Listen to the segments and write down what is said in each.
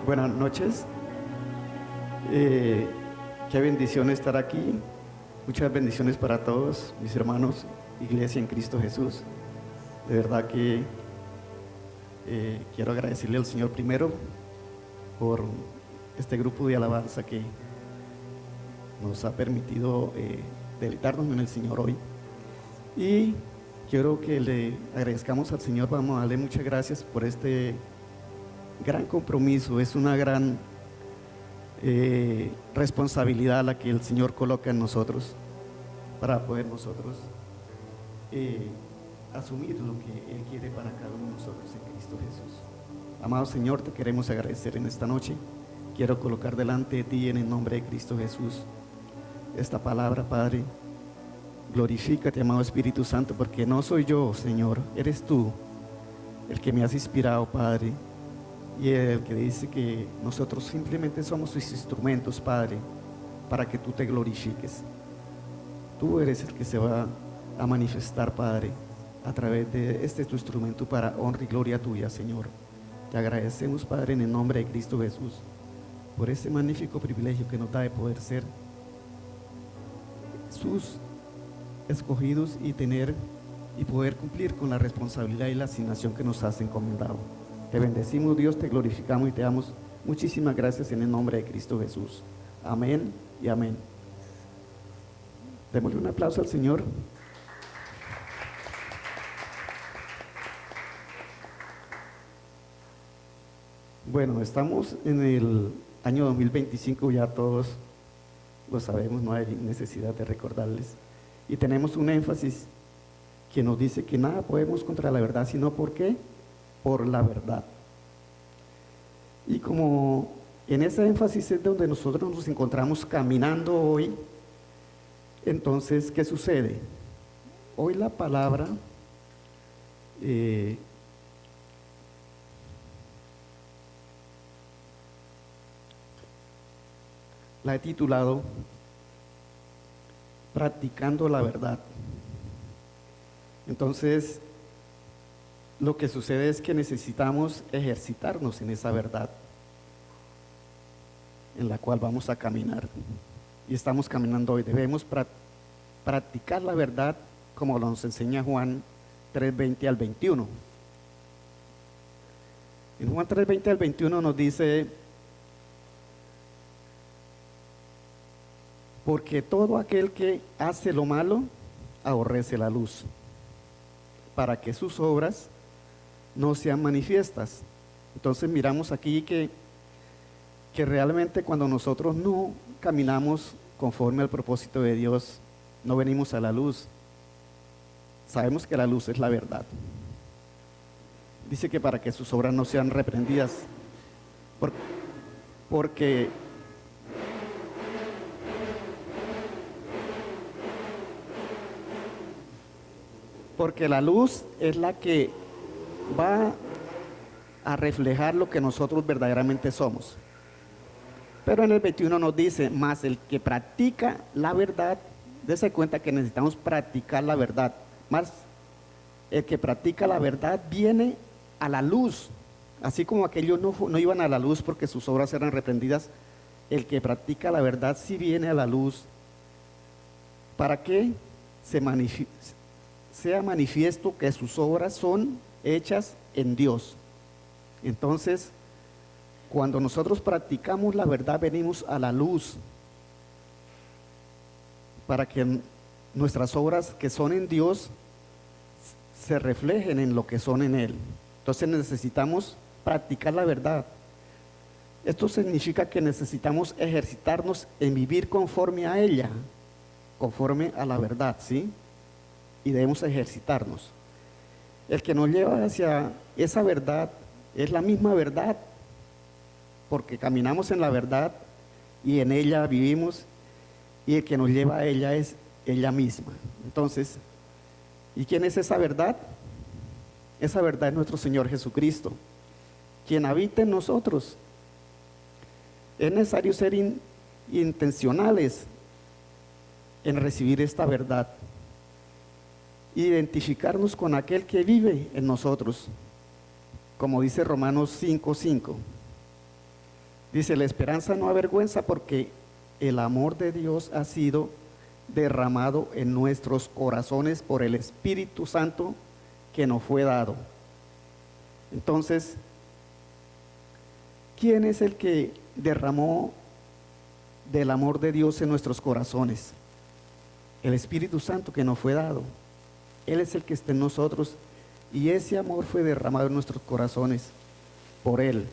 Buenas noches. Qué bendición estar aquí. Muchas bendiciones para todos mis hermanos, iglesia en Cristo Jesús. De verdad que quiero agradecerle al Señor primero por este grupo de alabanza que nos ha permitido deleitarnos en el Señor hoy. Y quiero que le agradezcamos al Señor, vamos a darle muchas gracias por este gran compromiso. Es una gran responsabilidad la que el Señor coloca en nosotros para poder nosotros asumir lo que Él quiere para cada uno de nosotros en Cristo Jesús. Amado Señor, te queremos agradecer en esta noche. Quiero colocar delante de ti en el nombre de Cristo Jesús esta palabra, Padre. Glorifícate, amado Espíritu Santo, porque no soy yo, Señor, eres tú el que me has inspirado, Padre, y el que dice que nosotros simplemente somos tus instrumentos, Padre, para que tú te glorifiques. Tú eres el que se va a manifestar, Padre, a través de este tu instrumento para honra y gloria tuya, Señor. Te agradecemos, Padre, en el nombre de Cristo Jesús, por este magnífico privilegio que nos da de poder ser sus escogidos y tener y poder cumplir con la responsabilidad y la asignación que nos has encomendado. Te bendecimos, Dios, te glorificamos y te damos muchísimas gracias en el nombre de Cristo Jesús. Amén y amén. Démosle un aplauso al Señor. Bueno, estamos en el año 2025, ya todos lo sabemos, no hay necesidad de recordarles. Y tenemos un énfasis que nos dice que nada podemos contra la verdad, sino ¿por qué? Por la verdad. Y como en ese énfasis es donde nosotros nos encontramos caminando hoy, entonces, ¿qué sucede? Hoy la palabra la he titulado Practicando la verdad. Entonces, lo que sucede es que necesitamos ejercitarnos en esa verdad en la cual vamos a caminar. Y estamos caminando hoy. Debemos practicar la verdad como nos enseña Juan 3:20 al 21. En Juan 3:20 al 21 nos dice: porque todo aquel que hace lo malo aborrece la luz, para que sus obras no sean manifiestas. Entonces miramos aquí que realmente cuando nosotros no caminamos conforme al propósito de Dios, no venimos a la luz. Sabemos que la luz es la verdad. Dice que para que sus obras no sean reprendidas, porque la luz es la que va a reflejar lo que nosotros verdaderamente somos. Pero en el 21 nos dice: más el que practica la verdad, dése cuenta que necesitamos practicar la verdad, más el que practica la verdad viene a la luz, así como aquellos no iban a la luz porque sus obras eran reprendidas. El que practica la verdad sí viene a la luz para que sea manifiesto que sus obras son hechas en Dios. Entonces, cuando nosotros practicamos la verdad, venimos a la luz para que nuestras obras que son en Dios se reflejen en lo que son en Él. Entonces necesitamos practicar la verdad. Esto significa que necesitamos ejercitarnos en vivir conforme a ella, conforme a la verdad, ¿sí? Y debemos ejercitarnos. El que nos lleva hacia esa verdad es la misma verdad, porque caminamos en la verdad y en ella vivimos, y el que nos lleva a ella es ella misma. Entonces, ¿y quién es esa verdad? Esa verdad es nuestro Señor Jesucristo, quien habita en nosotros. Es necesario ser intencionales en recibir esta verdad, identificarnos con aquel que vive en nosotros, como dice Romanos 5:5. Dice, la esperanza no avergüenza porque el amor de Dios ha sido derramado en nuestros corazones por el Espíritu Santo que nos fue dado. Entonces, ¿quién es el que derramó del amor de Dios en nuestros corazones? El Espíritu Santo que nos fue dado. Él es el que está en nosotros y ese amor fue derramado en nuestros corazones por Él.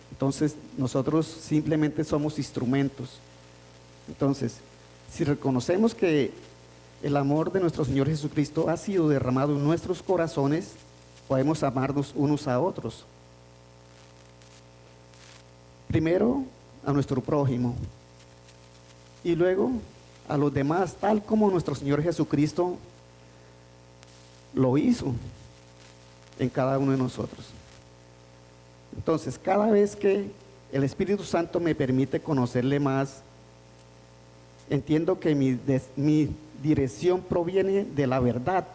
Entonces, nosotros simplemente somos instrumentos. Entonces, si reconocemos que el amor de nuestro Señor Jesucristo ha sido derramado en nuestros corazones, podemos amarnos unos a otros. Primero a nuestro prójimo y luego a los demás, tal como nuestro Señor Jesucristo lo hizo en cada uno de nosotros. Entonces, cada vez que el Espíritu Santo me permite conocerle más, entiendo que mi dirección proviene de la verdad.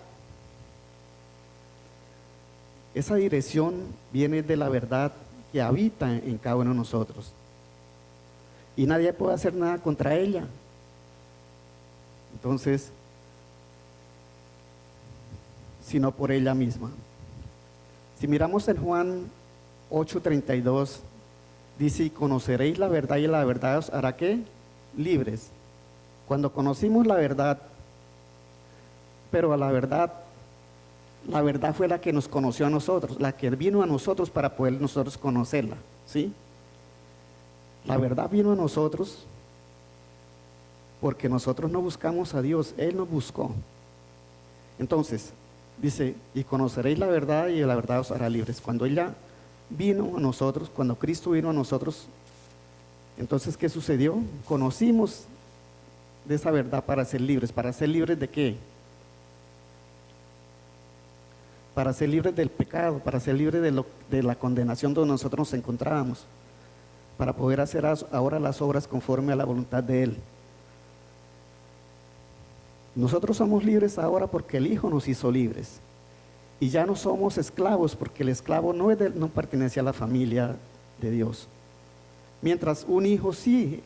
Esa dirección viene de la verdad que habita en cada uno de nosotros. Y nadie puede hacer nada contra ella. Entonces, sino por ella misma. Si miramos en Juan 8:32, dice, y conoceréis la verdad y la verdad os hará ¿qué? Libres. Cuando conocimos la verdad, pero a la verdad fue la que nos conoció a nosotros, la que vino a nosotros para poder nosotros conocerla, ¿sí? La verdad vino a nosotros porque nosotros no buscamos a Dios, Él nos buscó. Entonces, dice, y conoceréis la verdad y la verdad os hará libres. Cuando ella vino a nosotros, cuando Cristo vino a nosotros, entonces, ¿qué sucedió? Conocimos de esa verdad para ser libres. ¿Para ser libres de qué? Para ser libres del pecado, para ser libres de la condenación donde nosotros nos encontrábamos, para poder hacer ahora las obras conforme a la voluntad de Él. Nosotros somos libres ahora porque el Hijo nos hizo libres. Y ya no somos esclavos porque el esclavo no pertenece a la familia de Dios. Mientras un hijo sí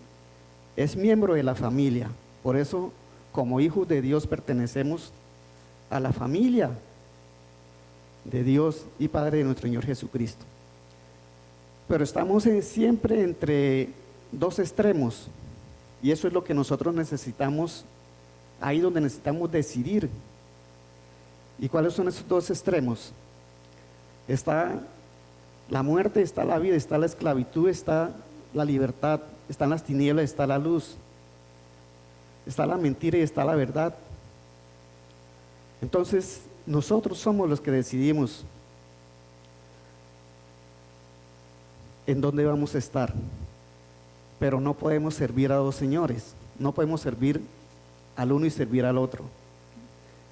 es miembro de la familia. Por eso, como hijos de Dios, pertenecemos a la familia de Dios y Padre de nuestro Señor Jesucristo. Pero estamos siempre entre dos extremos. Y eso es lo que nosotros necesitamos, ahí donde necesitamos decidir. ¿Y cuáles son esos dos extremos? Está la muerte, está la vida, está la esclavitud, está la libertad, están las tinieblas, está la luz, está la mentira y está la verdad. Entonces, nosotros somos los que decidimos en dónde vamos a estar. Pero no podemos servir a dos señores, no podemos servir al uno y servir al otro.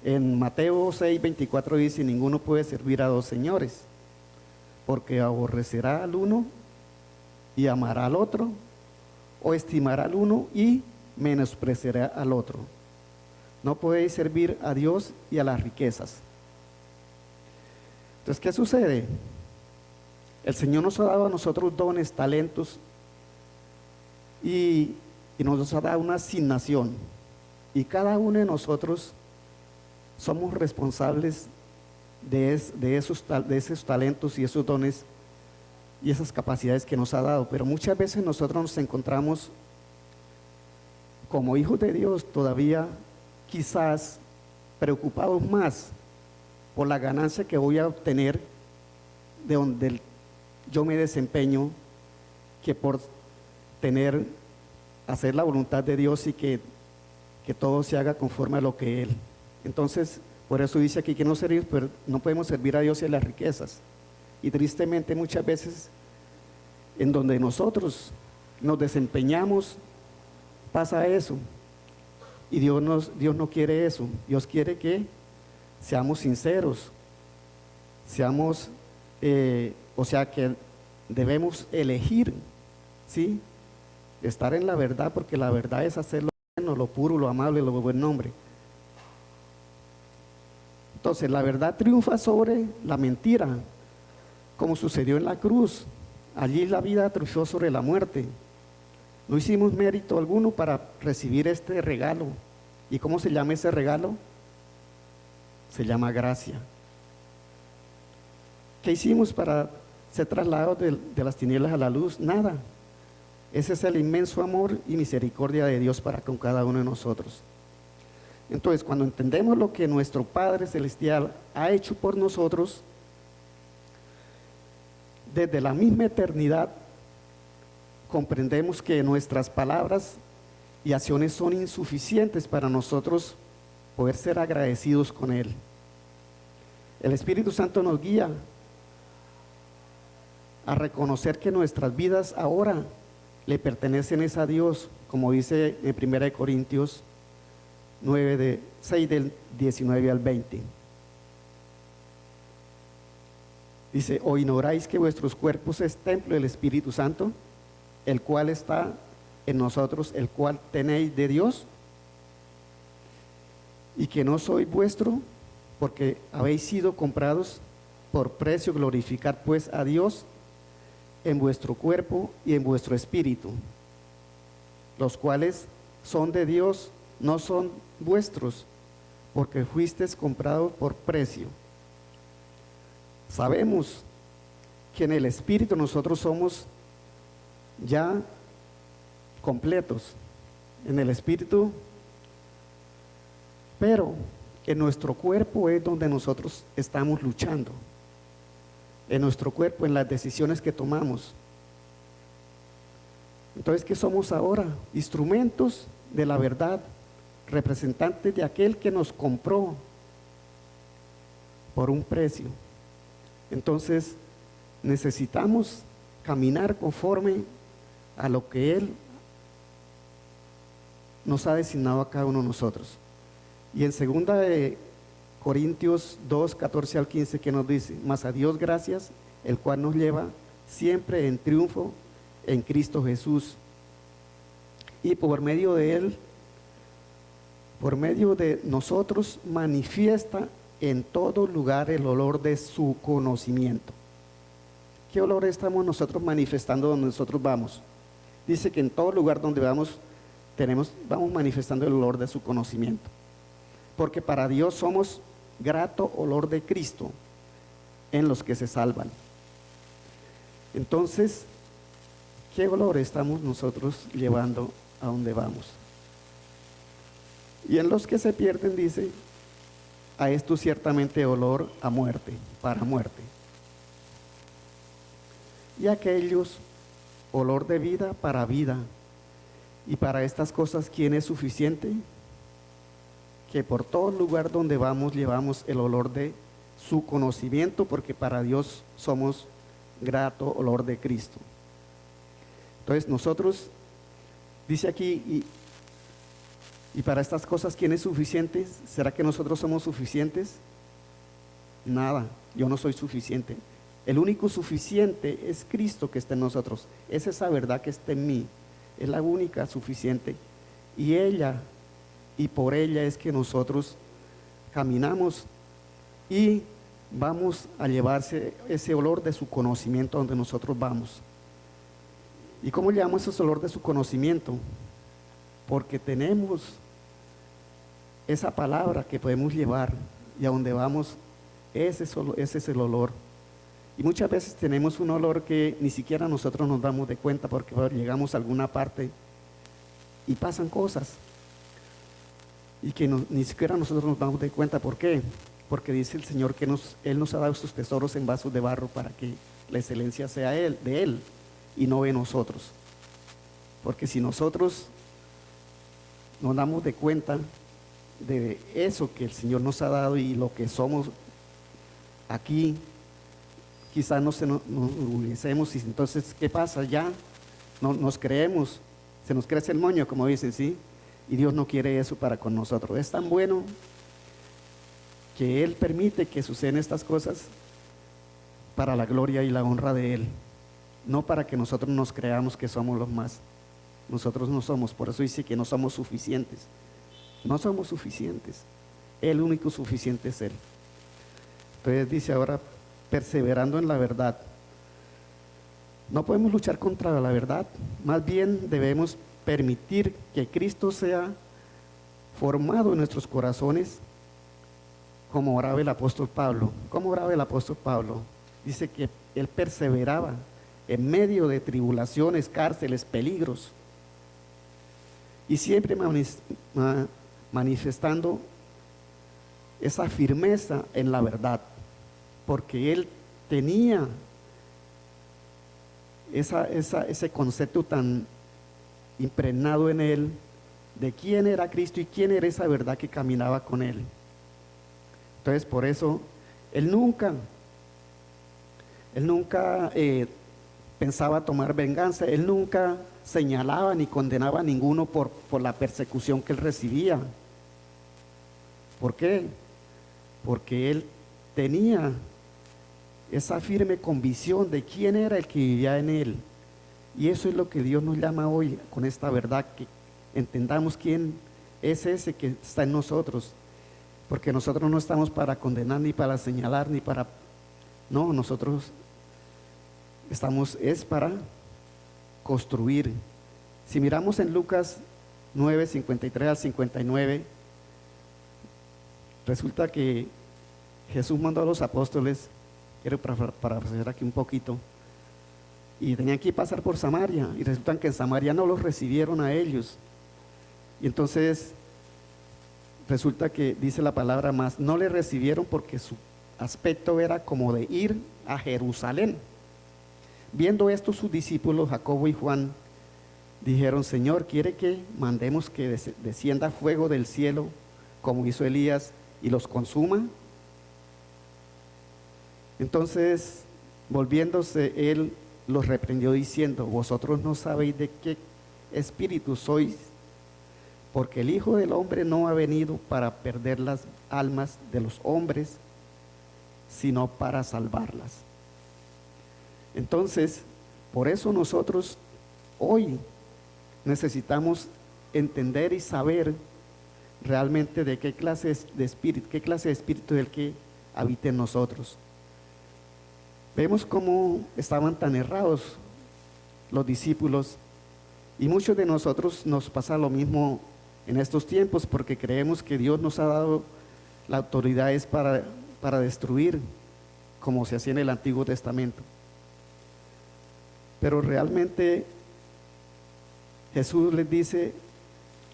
En Mateo 6:24 dice, ninguno puede servir a dos señores, porque aborrecerá al uno y amará al otro, o estimará al uno y menospreciará al otro. No podéis servir a Dios y a las riquezas. Entonces, ¿qué sucede? El Señor nos ha dado a nosotros dones, talentos, y nos ha dado una asignación. Y cada uno de nosotros somos responsables de esos talentos y esos dones y esas capacidades que nos ha dado. Pero muchas veces nosotros nos encontramos como hijos de Dios todavía quizás preocupados más por la ganancia que voy a obtener de donde yo me desempeño que por hacer la voluntad de Dios y que todo se haga conforme a lo que Él. Entonces, por eso dice aquí que no podemos servir a Dios y a las riquezas. Y tristemente muchas veces en donde nosotros nos desempeñamos pasa eso. Y Dios no quiere eso. Dios quiere que seamos sinceros, que debemos elegir, ¿sí? Estar en la verdad, porque la verdad es hacer lo bueno, lo puro, lo amable, lo buen nombre. Entonces, la verdad triunfa sobre la mentira, como sucedió en la cruz. Allí la vida triunfó sobre la muerte. No hicimos mérito alguno para recibir este regalo. ¿Y cómo se llama ese regalo? Se llama gracia. ¿Qué hicimos para ser trasladados de las tinieblas a la luz? Nada. Ese es el inmenso amor y misericordia de Dios para con cada uno de nosotros. Entonces, cuando entendemos lo que nuestro Padre Celestial ha hecho por nosotros, desde la misma eternidad, comprendemos que nuestras palabras y acciones son insuficientes para nosotros poder ser agradecidos con Él. El Espíritu Santo nos guía a reconocer que nuestras vidas ahora le pertenecen a Dios, como dice en 1 Corintios 9, 6 del 19 al 20. Dice: ¿o ignoráis que vuestros cuerpos es templo del Espíritu Santo, el cual está en nosotros, el cual tenéis de Dios, y que no soy vuestro, porque habéis sido comprados por precio? Glorificad pues a Dios en vuestro cuerpo y en vuestro espíritu, los cuales son de Dios, no son vuestros, porque fuisteis comprados por precio. Sabemos que en el Espíritu nosotros somos ya completos, en el Espíritu, pero en nuestro cuerpo es donde nosotros estamos luchando, en nuestro cuerpo, en las decisiones que tomamos. Entonces, ¿qué somos ahora? Instrumentos de la verdad, representantes de aquel que nos compró por un precio. Entonces, necesitamos caminar conforme a lo que Él nos ha designado a cada uno de nosotros. Y en 2 Corintios 2, 14 al 15, que nos dice: mas a Dios gracias, el cual nos lleva siempre en triunfo en Cristo Jesús, y por medio de Él, por medio de nosotros, manifiesta en todo lugar el olor de su conocimiento. ¿Qué olor estamos nosotros manifestando donde nosotros vamos? Dice que en todo lugar donde vamos, vamos manifestando el olor de su conocimiento. Porque para Dios somos grato olor de Cristo en los que se salvan. Entonces, ¿qué olor estamos nosotros llevando a donde vamos? Y en los que se pierden, dice: a esto ciertamente olor a muerte, para muerte. Y aquellos olor de vida para vida. Y para estas cosas, ¿quién es suficiente? Que por todo lugar donde vamos llevamos el olor de su conocimiento, porque para Dios somos grato olor de Cristo. Entonces nosotros, dice aquí, y para estas cosas, ¿quién es suficiente? ¿Será que nosotros somos suficientes? Nada, yo no soy suficiente. El único suficiente es Cristo que está en nosotros. Es esa verdad que está en mí. Es la única suficiente. Y por ella es que nosotros caminamos y vamos a llevarse ese olor de su conocimiento donde nosotros vamos. ¿Y cómo llevamos ese olor de su conocimiento? Porque tenemos esa palabra que podemos llevar, y a donde vamos, ese es el olor. Y muchas veces tenemos un olor que ni siquiera nosotros nos damos de cuenta, porque llegamos a alguna parte y pasan cosas y que ni siquiera nosotros nos damos de cuenta. ¿Por qué? Porque dice el Señor que Él nos ha dado sus tesoros en vasos de barro para que la excelencia sea de Él y no de nosotros. Porque si nosotros nos damos de cuenta de eso que el Señor nos ha dado y lo que somos aquí, quizás nos orgullecemos, y entonces, ¿qué pasa? Ya no nos creemos, se nos crece el moño, como dicen, ¿sí? Y Dios no quiere eso para con nosotros. Es tan bueno que Él permite que sucedan estas cosas para la gloria y la honra de Él, no para que nosotros nos creamos que somos los más. Nosotros no somos, por eso dice que no somos suficientes. No somos suficientes. El único suficiente es Él. Entonces dice ahora: perseverando en la verdad. No podemos luchar contra la verdad, más bien debemos permitir que Cristo sea formado en nuestros corazones, como oraba el apóstol Pablo. ¿Cómo oraba el apóstol Pablo? Dice que él perseveraba en medio de tribulaciones, cárceles, peligros, y siempre manifestando esa firmeza en la verdad, porque él tenía ese concepto tan impregnado en él de quién era Cristo y quién era esa verdad que caminaba con él. Entonces, por eso, él nunca pensaba tomar venganza, él nunca señalaba ni condenaba a ninguno por la persecución que él recibía. ¿Por qué? Porque él tenía esa firme convicción de quién era el que vivía en él. Y eso es lo que Dios nos llama hoy con esta verdad, que entendamos quién es ese que está en nosotros. Porque nosotros no estamos para condenar, ni para señalar, ni para... No, nosotros estamos es para construir. Si miramos en Lucas 9, 53 al 59, resulta que Jesús mandó a los apóstoles, quiero parafrasear aquí un poquito, y tenían que pasar por Samaria, y resulta que en Samaria no los recibieron a ellos. Y entonces resulta que dice la palabra más, no le recibieron porque su aspecto era como de ir a Jerusalén. Viendo esto, sus discípulos Jacobo y Juan dijeron: Señor, ¿quiere que mandemos que descienda fuego del cielo como hizo Elías y los consuma? Entonces, volviéndose, él los reprendió diciendo: vosotros no sabéis de qué espíritu sois, porque el Hijo del Hombre no ha venido para perder las almas de los hombres, sino para salvarlas. Entonces, por eso nosotros hoy necesitamos entender y saber realmente de qué clase de espíritu es el que habita en nosotros. Vemos cómo estaban tan errados los discípulos, y muchos de nosotros nos pasa lo mismo en estos tiempos, porque creemos que Dios nos ha dado la autoridad es para destruir, como se hacía en el Antiguo Testamento. Pero realmente Jesús les dice,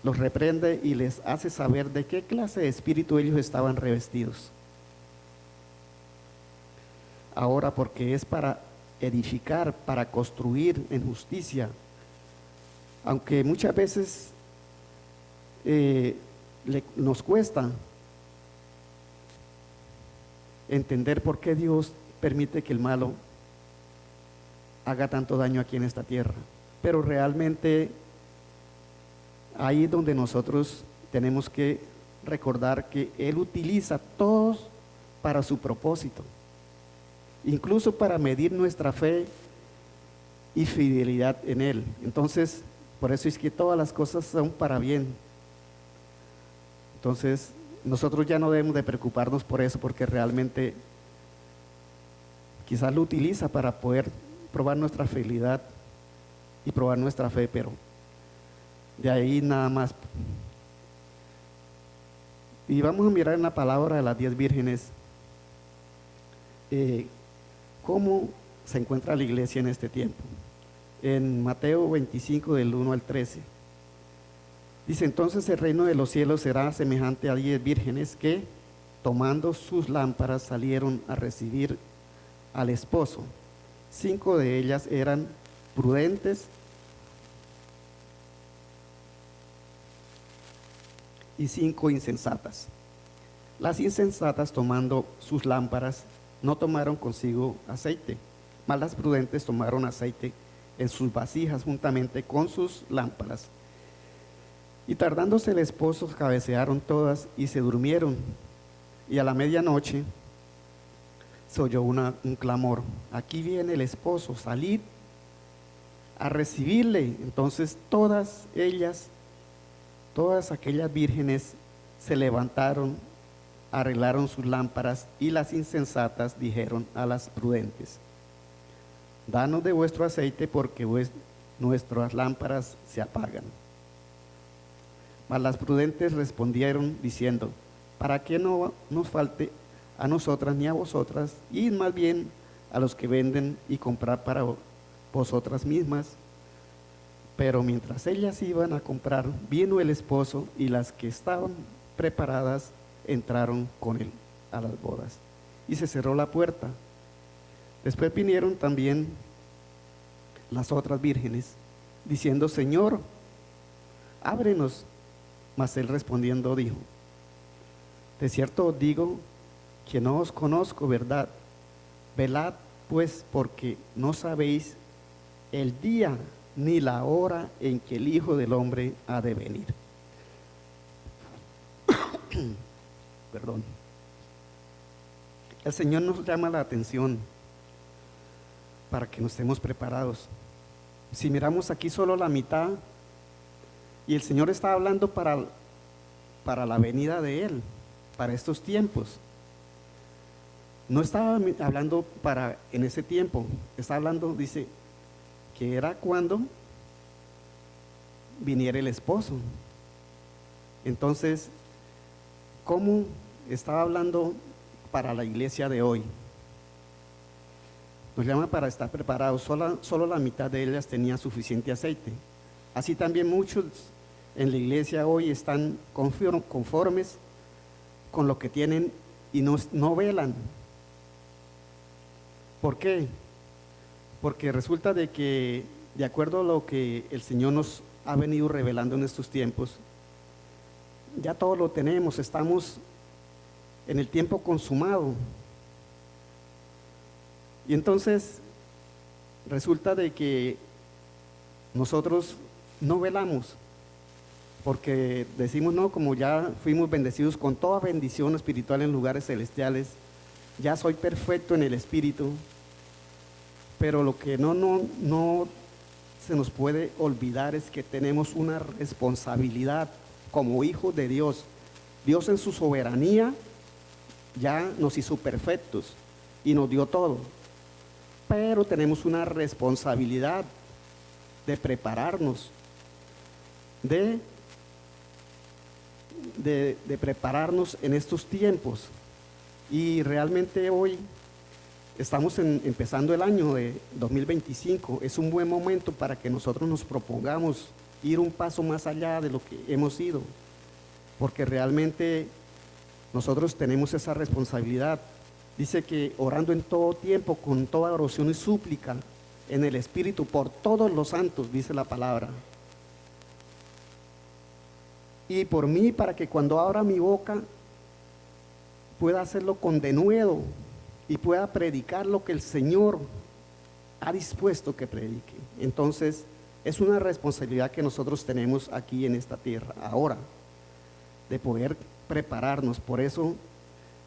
los reprende y les hace saber de qué clase de espíritu ellos estaban revestidos. Ahora, porque es para edificar, para construir en justicia, aunque muchas veces nos cuesta entender por qué Dios permite que el malo haga tanto daño aquí en esta tierra, pero realmente ahí es donde nosotros tenemos que recordar que Él utiliza todos para su propósito, incluso para medir nuestra fe y fidelidad en Él. Entonces, por eso es que todas las cosas son para bien. Entonces, nosotros ya no debemos de preocuparnos por eso, porque realmente quizás lo utiliza para poder probar nuestra fidelidad y probar nuestra fe, pero de ahí nada más. Y vamos a mirar en la palabra de las 10 vírgenes cómo se encuentra la iglesia en este tiempo. En Mateo 25 del 1 al 13 dice: entonces el reino de los cielos será semejante a 10 vírgenes que, tomando sus lámparas, salieron a recibir al esposo. 5 de ellas eran prudentes y 5 insensatas. Las insensatas, tomando sus lámparas, no tomaron consigo aceite, mas las prudentes tomaron aceite en sus vasijas juntamente con sus lámparas. Y tardándose el esposo, cabecearon todas y se durmieron. Y a la medianoche se oyó un clamor: aquí viene el esposo, salid a recibirle. Entonces todas aquellas vírgenes se levantaron, arreglaron sus lámparas, y las insensatas dijeron a las prudentes: danos de vuestro aceite porque nuestras lámparas se apagan. Mas las prudentes respondieron diciendo, para que no nos falte a nosotras ni a vosotras, id más bien a los que venden y comprad para vosotras mismas. Pero mientras ellas iban a comprar, vino el esposo, y las que estaban preparadas entraron con él a las bodas, y se cerró la puerta. Después vinieron también las otras vírgenes, diciendo, Señor, ábrenos. Mas él respondiendo dijo, de cierto os digo que no os conozco, ¿verdad? Velad pues, porque no sabéis el día ni la hora en que el Hijo del Hombre ha de venir. Perdón. El Señor nos llama la atención para que nos estemos preparados. Si miramos aquí solo la mitad, y el Señor está hablando para la venida de Él, para estos tiempos. No estaba hablando para en ese tiempo, está hablando, dice, que era cuando viniera el esposo. Entonces, ¿cómo estaba hablando para la iglesia de hoy? Nos llama para estar preparados. Solo la mitad de ellas tenía suficiente aceite. Así también muchos en la iglesia hoy están conformes con lo que tienen y no velan. ¿Por qué? Porque resulta de que, de acuerdo a lo que el Señor nos ha venido revelando en estos tiempos, ya todo lo tenemos, estamos en el tiempo consumado. Y entonces resulta de que nosotros no velamos, porque decimos, no, como ya fuimos bendecidos con toda bendición espiritual en lugares celestiales, ya soy perfecto en el espíritu. Pero lo que no se nos puede olvidar es que tenemos una responsabilidad como hijos de Dios. Dios en su soberanía ya nos hizo perfectos y nos dio todo, pero tenemos una responsabilidad de prepararnos, de prepararnos en estos tiempos. Y realmente hoy estamos empezando el año de 2025, es un buen momento para que nosotros nos propongamos ir un paso más allá de lo que hemos ido, porque realmente nosotros tenemos esa responsabilidad. Dice que orando en todo tiempo, con toda oración y súplica, en el Espíritu, por todos los santos, dice la palabra. Y por mí, para que cuando abra mi boca, pueda hacerlo con denuedo y pueda predicar lo que el Señor ha dispuesto que predique. Entonces, es una responsabilidad que nosotros tenemos aquí en esta tierra, ahora, de poder prepararnos. Por eso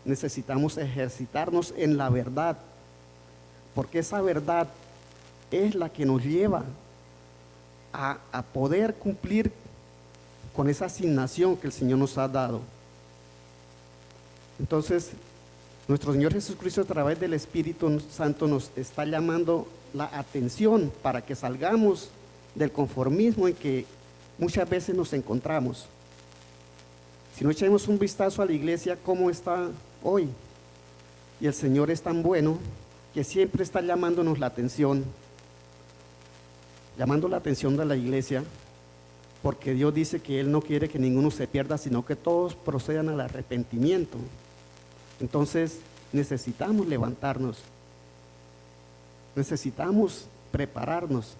necesitamos ejercitarnos en la verdad, porque esa verdad es la que nos lleva a poder cumplir con esa asignación que el Señor nos ha dado. Entonces, nuestro Señor Jesucristo, a través del Espíritu Santo, nos está llamando la atención para que salgamos del conformismo en que muchas veces nos encontramos. Si no echemos un vistazo a la iglesia, ¿cómo está hoy? Y el Señor es tan bueno que siempre está llamándonos la atención, llamando la atención de la iglesia, porque Dios dice que Él no quiere que ninguno se pierda, sino que todos procedan al arrepentimiento. Entonces necesitamos levantarnos, necesitamos prepararnos,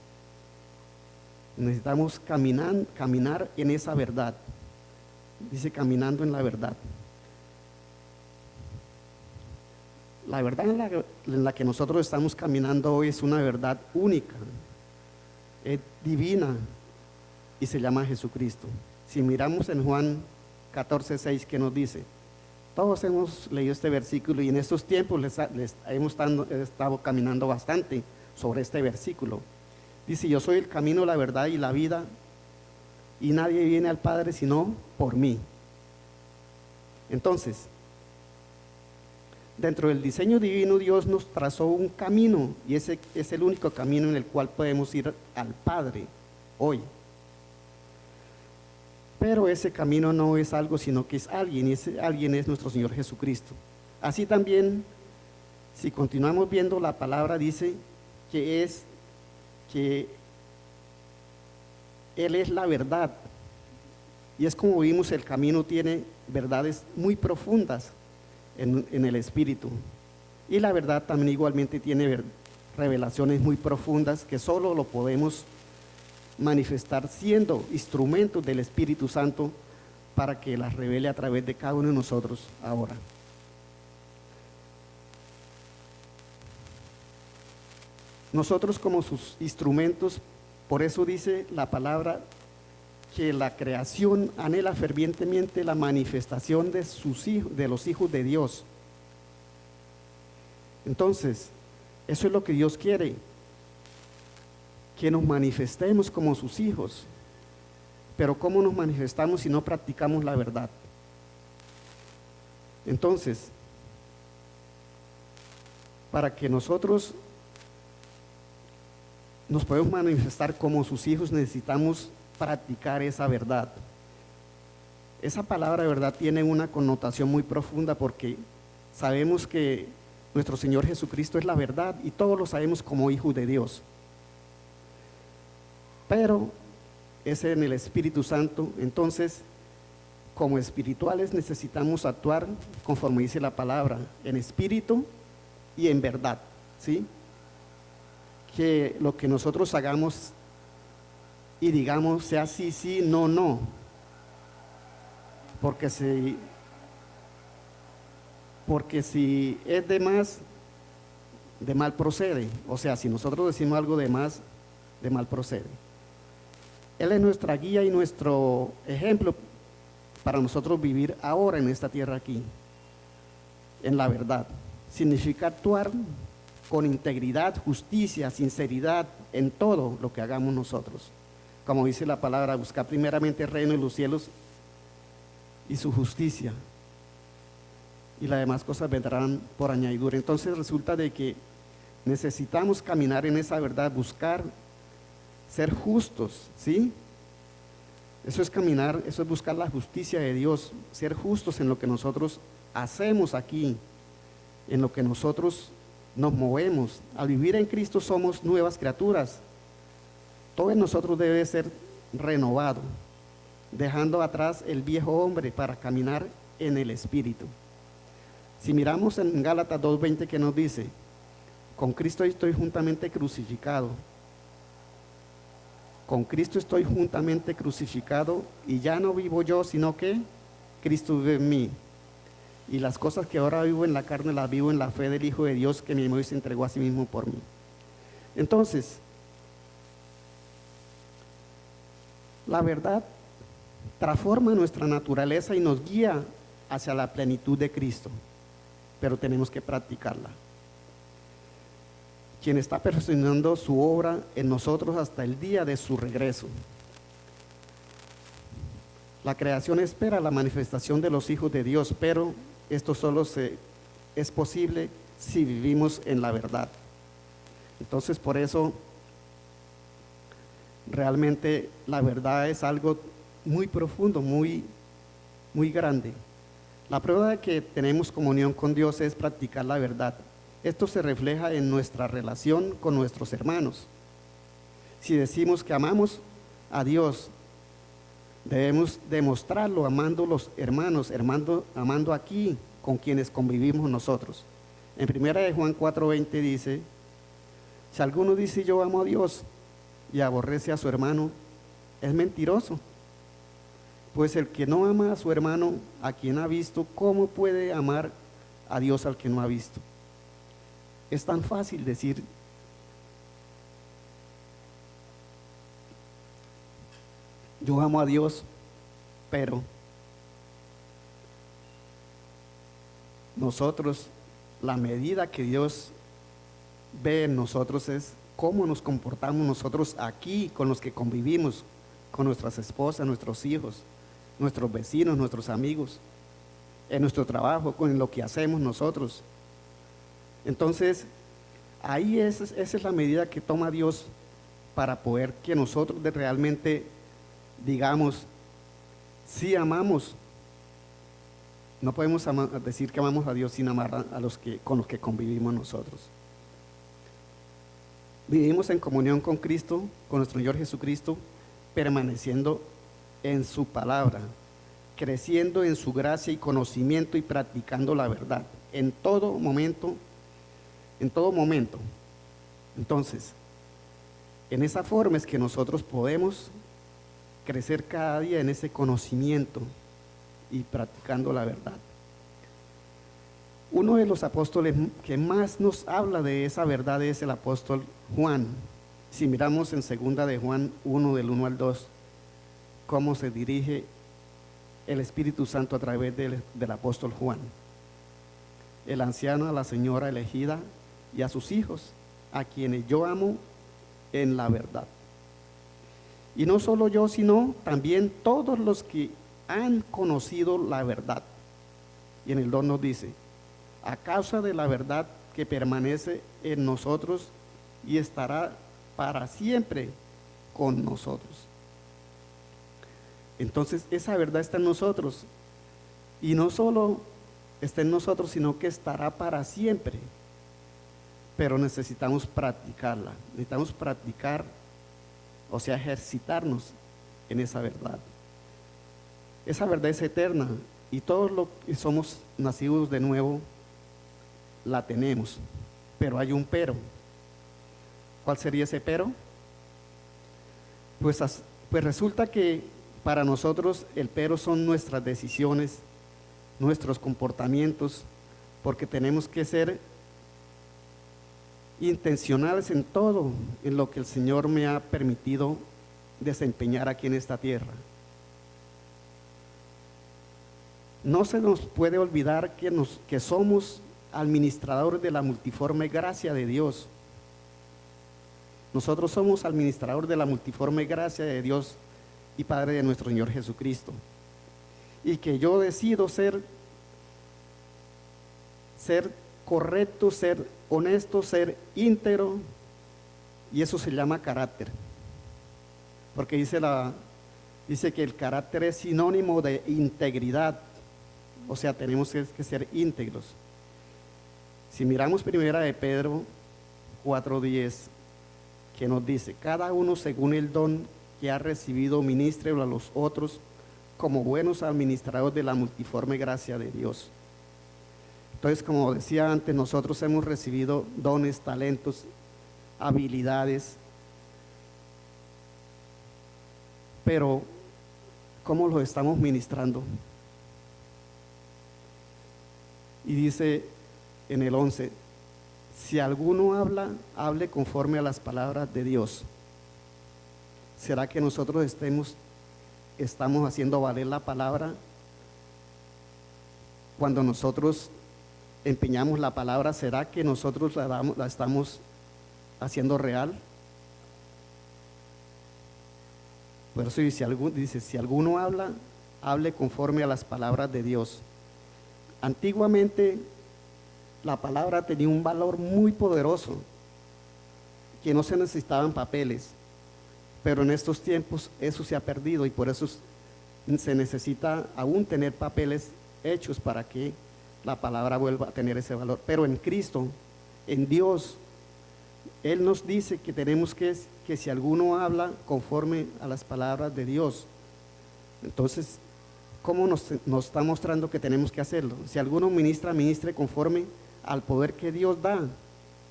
necesitamos caminar en esa verdad. Dice, caminando en la verdad. La verdad en la que nosotros estamos caminando hoy es una verdad única, es divina y se llama Jesucristo. Si miramos en Juan 14:6, ¿qué nos dice? Todos hemos leído este versículo y en estos tiempos hemos estado caminando bastante sobre este versículo. Dice, yo soy el camino, la verdad y la vida, y nadie viene al Padre sino por mí. Entonces, Dentro del diseño divino, Dios nos trazó un camino y ese es el único camino en el cual podemos ir al Padre hoy. Pero ese camino no es algo, sino que es alguien, y ese alguien es nuestro Señor Jesucristo. Así también, si continuamos viendo la palabra, dice que Él es la verdad. Y es como vimos, el camino tiene verdades muy profundas en el espíritu. Y la verdad también igualmente tiene revelaciones muy profundas que solo lo podemos manifestar siendo instrumentos del Espíritu Santo para que las revele a través de cada uno de nosotros ahora. Nosotros como sus instrumentos, por eso dice la palabra que la creación anhela fervientemente la manifestación de sus hijos, de los hijos de Dios. Entonces, eso es lo que Dios quiere, que nos manifestemos como sus hijos. Pero ¿cómo nos manifestamos si no practicamos la verdad? Entonces, para que nosotros nos podamos manifestar como sus hijos, necesitamos practicar esa verdad. Esa palabra verdad tiene una connotación muy profunda porque sabemos que nuestro Señor Jesucristo es la verdad y todos lo sabemos como hijos de Dios. Pero es en el Espíritu Santo. Entonces, como espirituales necesitamos actuar conforme dice la palabra, en espíritu y en verdad, ¿sí? Que lo que nosotros hagamos y digamos sea sí, sí, no, no. Porque si es de más, de mal procede. O sea, si nosotros decimos algo de más, de mal procede. Él es nuestra guía y nuestro ejemplo para nosotros vivir ahora en esta tierra aquí, en la verdad. Significa actuar con integridad, justicia, sinceridad en todo lo que hagamos nosotros. Como dice la palabra, buscar primeramente el reino de los cielos y su justicia, y las demás cosas vendrán por añadidura. Entonces resulta de que necesitamos caminar en esa verdad, buscar ser justos, ¿sí? Eso es caminar, eso es buscar la justicia de Dios, ser justos en lo que nosotros hacemos aquí, en lo que nosotros nos movemos. Al vivir en Cristo somos nuevas criaturas. Todo en nosotros debe ser renovado, dejando atrás el viejo hombre para caminar en el Espíritu. Si miramos en Gálatas 2:20 que nos dice, con Cristo estoy juntamente crucificado. Con Cristo estoy juntamente crucificado y ya no vivo yo, sino que Cristo vive en mí. Y las cosas que ahora vivo en la carne las vivo en la fe del Hijo de Dios que mi amor se entregó a sí mismo por mí. Entonces, la verdad transforma nuestra naturaleza y nos guía hacia la plenitud de Cristo, pero tenemos que practicarla. Quien está perfeccionando su obra en nosotros hasta el día de su regreso. La creación espera la manifestación de los hijos de Dios, pero esto solo es posible si vivimos en la verdad. Entonces, por eso, realmente la verdad es algo muy profundo, muy, muy grande. La prueba de que tenemos comunión con Dios es practicar la verdad. Esto se refleja en nuestra relación con nuestros hermanos. Si decimos que amamos a Dios, debemos demostrarlo amando a los hermanos, amando aquí con quienes convivimos nosotros. En 1 de Juan 4:20 dice, si alguno dice yo amo a Dios y aborrece a su hermano, es mentiroso. Pues el que no ama a su hermano, a quien ha visto, ¿cómo puede amar a Dios al que no ha visto? Es tan fácil decir, yo amo a Dios, pero nosotros, la medida que Dios ve en nosotros es cómo nos comportamos nosotros aquí con los que convivimos, con nuestras esposas, nuestros hijos, nuestros vecinos, nuestros amigos, en nuestro trabajo, con lo que hacemos nosotros. Entonces, ahí esa es la medida que toma Dios para poder que nosotros realmente digamos, sí amamos. No podemos decir que amamos a Dios sin amar a los que, con los que convivimos nosotros. Vivimos en comunión con Cristo, con nuestro Señor Jesucristo, permaneciendo en su palabra, creciendo en su gracia y conocimiento y practicando la verdad en todo momento, en todo momento. Entonces, en esa forma es que nosotros podemos crecer cada día en ese conocimiento y practicando la verdad. Uno de los apóstoles que más nos habla de esa verdad es el apóstol Juan. Si miramos en segunda de Juan 1, del 1 al 2, cómo se dirige el Espíritu Santo a través del apóstol Juan. El anciano a la señora elegida y a sus hijos, a quienes yo amo en la verdad. Y no solo yo, sino también todos los que han conocido la verdad. Y en el 2 nos dice, a causa de la verdad que permanece en nosotros y estará para siempre con nosotros. Entonces esa verdad está en nosotros. Y no solo está en nosotros, sino que estará para siempre. Pero necesitamos practicarla. Necesitamos practicar, o sea, ejercitarnos en esa verdad. Esa verdad es eterna y todos los que somos nacidos de nuevo la tenemos, pero hay un pero. ¿Cuál sería ese pero? Pues resulta que para nosotros el pero son nuestras decisiones, nuestros comportamientos, porque tenemos que ser intencionales en todo, en lo que el Señor me ha permitido desempeñar aquí en esta tierra. No se nos puede olvidar que somos administradores de la multiforme gracia de Dios. Nosotros somos administradores de la multiforme gracia de Dios y Padre de nuestro Señor Jesucristo. Y que yo decido ser correcto, ser honesto, ser íntegro, y eso se llama carácter. Porque dice que el carácter es sinónimo de integridad. O sea, tenemos que ser íntegros. Si miramos primera de Pedro 4:10, que nos dice, cada uno según el don que ha recibido, ministrelo a los otros como buenos administradores de la multiforme gracia de Dios. Entonces, como decía antes, nosotros hemos recibido dones, talentos, habilidades, pero ¿cómo los estamos ministrando? Y dice en el 11, si alguno habla, hable conforme a las palabras de Dios. ¿Será que nosotros estamos haciendo valer la palabra? Cuando nosotros empeñamos la palabra, ¿será que nosotros la estamos haciendo real? Por eso dice, si alguno habla, hable conforme a las palabras de Dios. Antiguamente la palabra tenía un valor muy poderoso, que no se necesitaban papeles, pero en estos tiempos eso se ha perdido y por eso se necesita aún tener papeles hechos para que la palabra vuelva a tener ese valor. Pero en Cristo, en Dios, Él nos dice que tenemos que si alguno habla conforme a las palabras de Dios, entonces, ¿cómo nos está mostrando que tenemos que hacerlo? Si alguno ministre conforme al poder que Dios da,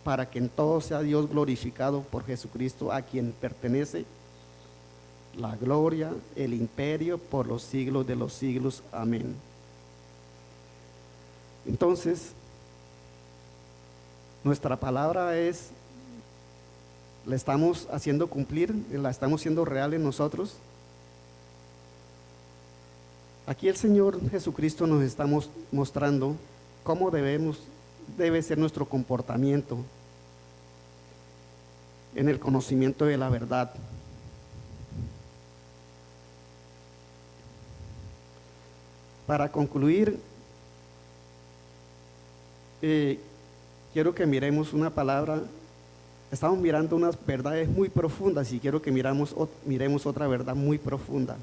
para que en todo sea Dios glorificado por Jesucristo, a quien pertenece la gloria, el imperio por los siglos de los siglos. Amén. Entonces, nuestra palabra la estamos haciendo cumplir, la estamos haciendo real en nosotros. Aquí el Señor Jesucristo nos está mostrando cómo debe ser nuestro comportamiento en el conocimiento de la verdad. Para concluir, quiero que miremos una palabra. Estamos mirando unas verdades muy profundas y quiero que miremos otra verdad muy profunda.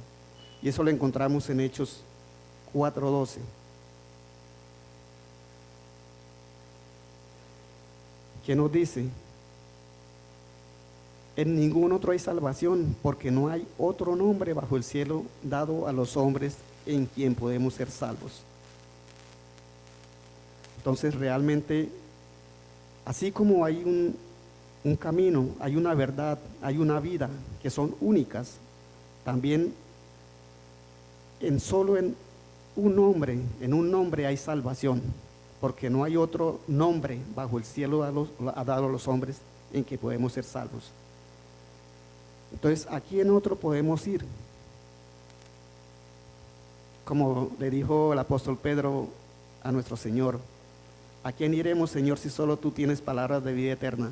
Y eso lo encontramos en Hechos 4:12. ¿Qué nos dice? En ningún otro hay salvación, porque no hay otro nombre bajo el cielo dado a los hombres en quien podemos ser salvos. Entonces realmente, así como hay un camino, hay una verdad, hay una vida que son únicas, también solo en un nombre hay salvación, porque no hay otro nombre bajo el cielo dado a los hombres en que podemos ser salvos. Entonces, ¿a quién otro podemos ir? Como le dijo el apóstol Pedro a nuestro Señor, ¿a quién iremos, Señor, si solo tú tienes palabras de vida eterna?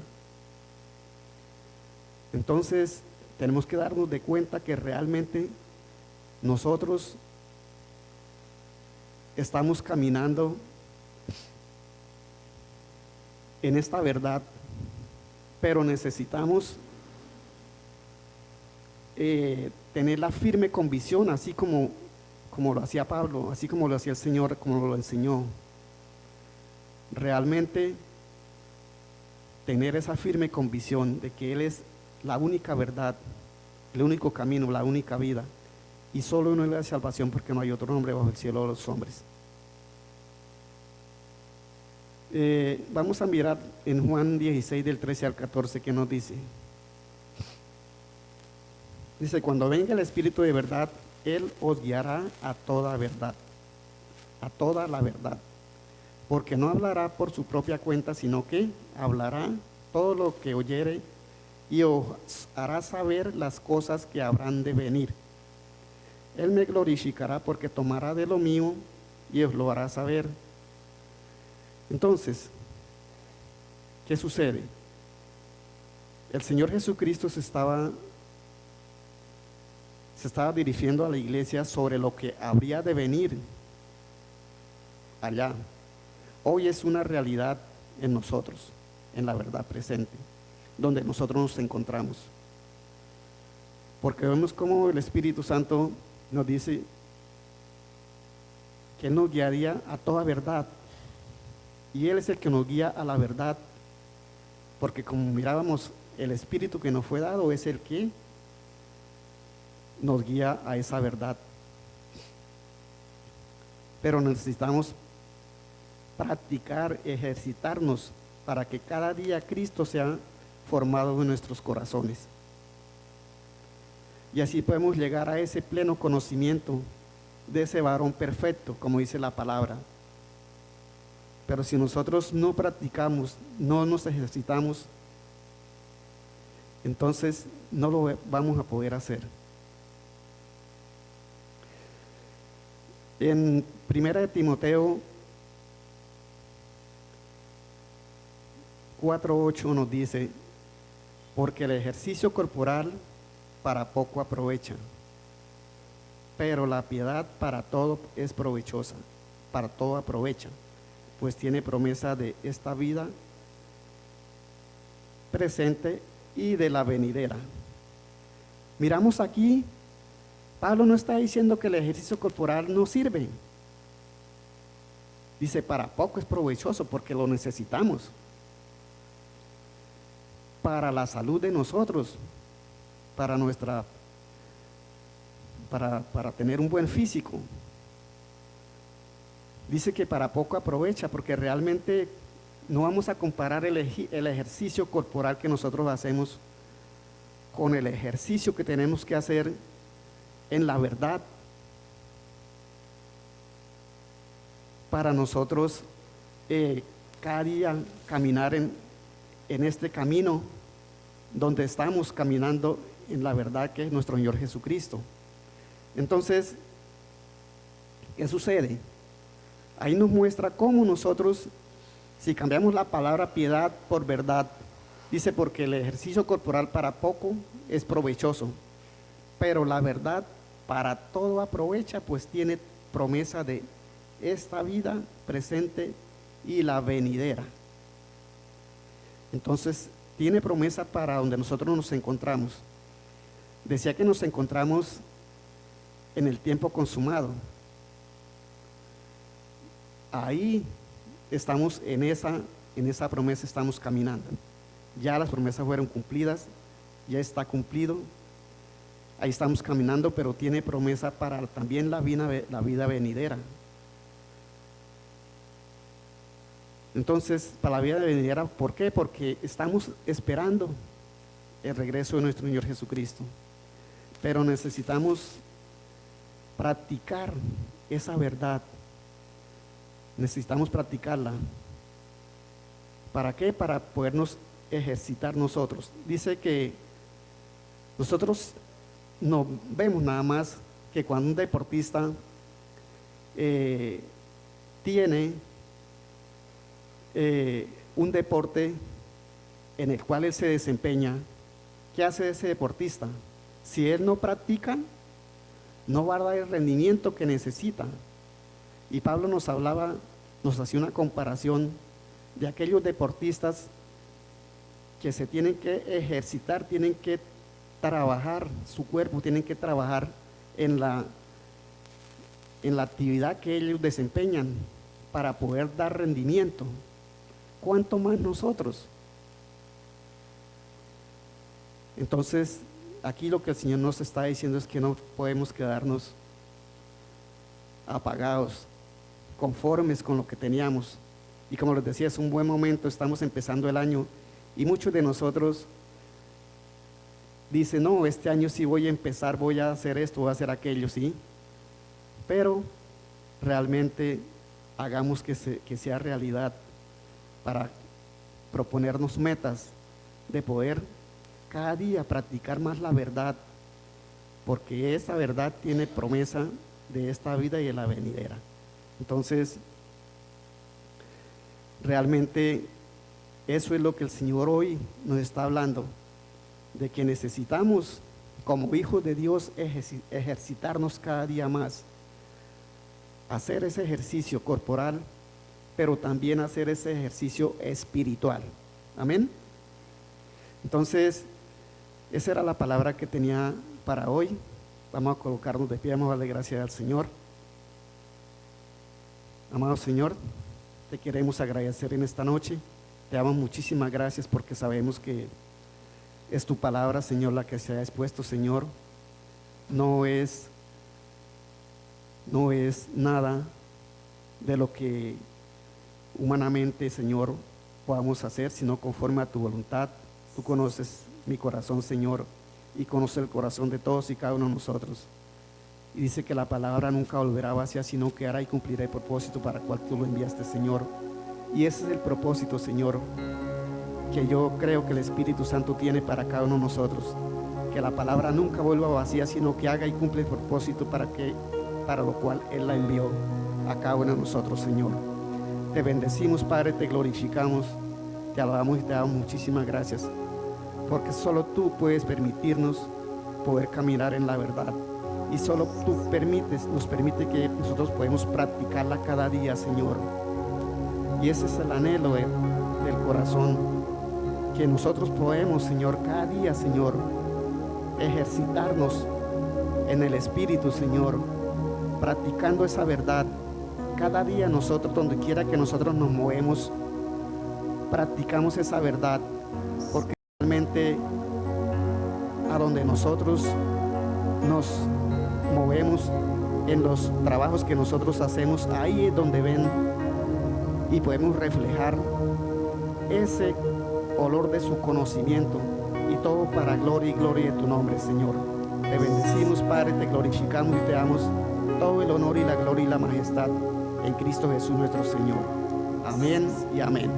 Entonces, tenemos que darnos de cuenta que realmente nosotros estamos caminando en esta verdad, pero necesitamos tener la firme convicción, así como lo hacía Pablo, así como lo hacía el Señor, como lo enseñó. Realmente tener esa firme convicción de que Él es la única verdad, el único camino, la única vida, y solo en Él hay salvación, porque no hay otro nombre bajo el cielo de los hombres. Vamos a mirar en Juan 16 del 13 al 14 que nos dice. Dice, cuando venga el Espíritu de verdad, Él os guiará a toda verdad, a toda la verdad, porque no hablará por su propia cuenta, sino que hablará todo lo que oyere y os hará saber las cosas que habrán de venir. Él me glorificará porque tomará de lo mío y os lo hará saber. Entonces, ¿qué sucede? El Señor Jesucristo se estaba dirigiendo a la iglesia sobre lo que habría de venir allá. Hoy es una realidad en nosotros, en la verdad presente, donde nosotros nos encontramos. Porque vemos cómo el Espíritu Santo nos dice que Él nos guiaría a toda verdad. Y Él es el que nos guía a la verdad. Porque como mirábamos, el Espíritu que nos fue dado es el que nos guía a esa verdad. Pero necesitamos practicar, ejercitarnos para que cada día Cristo sea formado en nuestros corazones. Y así podemos llegar a ese pleno conocimiento de ese varón perfecto, como dice la palabra. Pero si nosotros no practicamos, no nos ejercitamos, entonces no lo vamos a poder hacer. En 1 Timoteo 4:8 nos dice, porque el ejercicio corporal para poco aprovecha, pero la piedad para todo es provechosa, para todo aprovecha, pues tiene promesa de esta vida presente y de la venidera. Miramos aquí, Pablo no está diciendo que el ejercicio corporal no sirve. Dice, para poco es provechoso porque lo necesitamos. Para la salud de nosotros, para tener un buen físico. Dice que para poco aprovecha porque realmente no vamos a comparar el ejercicio corporal que nosotros hacemos con el ejercicio que tenemos que hacer en la verdad para nosotros cada día caminar en este camino donde estamos caminando en la verdad que es nuestro Señor Jesucristo. Entonces, ¿qué sucede? Ahí nos muestra cómo nosotros, si cambiamos la palabra piedad por verdad, dice porque el ejercicio corporal para poco es provechoso, pero la verdad para todo aprovecha, pues tiene promesa de esta vida presente y la venidera. Entonces, tiene promesa para donde nosotros nos encontramos. Decía que nos encontramos en el tiempo consumado. Ahí estamos en esa promesa estamos caminando. Ya las promesas fueron cumplidas, ya está cumplido. Ahí estamos caminando, pero tiene promesa para también la vida venidera. Entonces, para la vida venidera, ¿por qué? Porque estamos esperando el regreso de nuestro Señor Jesucristo. Pero necesitamos practicar esa verdad. Necesitamos practicarla. ¿Para qué? Para podernos ejercitar nosotros. Dice que nosotros no vemos nada más que cuando un deportista tiene un deporte en el cual él se desempeña, ¿qué hace ese deportista? Si él no practica, no va a dar el rendimiento que necesita. Y Pablo nos hacía una comparación de aquellos deportistas que se tienen que ejercitar, tienen que trabajar su cuerpo, tienen que trabajar en la actividad que ellos desempeñan para poder dar rendimiento. ¿Cuánto más nosotros? Entonces, aquí lo que el Señor nos está diciendo es que no podemos quedarnos apagados, conformes con lo que teníamos. Y como les decía, es un buen momento, estamos empezando el año y muchos de nosotros dicen, no, este año sí voy a empezar, voy a hacer esto, voy a hacer aquello, sí. Pero realmente hagamos que sea realidad para proponernos metas de poder cada día practicar más la verdad, porque esa verdad tiene promesa de esta vida y de la venidera. Entonces, realmente eso es lo que el Señor hoy nos está hablando, de que necesitamos como hijos de Dios ejercitarnos cada día más, hacer ese ejercicio corporal, pero también hacer ese ejercicio espiritual. Amén. Entonces, esa era la palabra que tenía para hoy. Vamos a colocarnos de pie, vamos a darle gracias al Señor. Amado Señor, te queremos agradecer en esta noche. Te damos muchísimas gracias porque sabemos que es tu palabra, Señor, la que se ha expuesto, Señor. No es nada de lo que humanamente, Señor, podamos hacer, sino conforme a tu voluntad. Tú conoces mi corazón, Señor, y conoces el corazón de todos y cada uno de nosotros. Y dice que la palabra nunca volverá vacía, sino que hará y cumplirá el propósito para el cual tú lo enviaste, Señor. Y ese es el propósito, Señor, que yo creo que el Espíritu Santo tiene para cada uno de nosotros. Que la palabra nunca vuelva vacía, sino que haga y cumple el propósito para lo cual Él la envió a cada uno de nosotros, Señor. Te bendecimos, Padre, te glorificamos, te alabamos y te damos muchísimas gracias, porque solo tú puedes permitirnos poder caminar en la verdad, y solo tú nos permite que nosotros podemos practicarla cada día, Señor. Y ese es el anhelo del corazón, que nosotros podemos, Señor, cada día, Señor, ejercitarnos en el Espíritu, Señor, practicando esa verdad. Cada día nosotros, donde quiera que nosotros nos movemos, practicamos esa verdad, porque realmente a donde nosotros nos movemos, en los trabajos que nosotros hacemos, ahí es donde ven y podemos reflejar ese olor de su conocimiento, y todo para gloria y gloria de tu nombre, Señor. Te bendecimos, Padre, te glorificamos y te damos todo el honor y la gloria y la majestad en Cristo Jesús nuestro Señor. Amén y amén.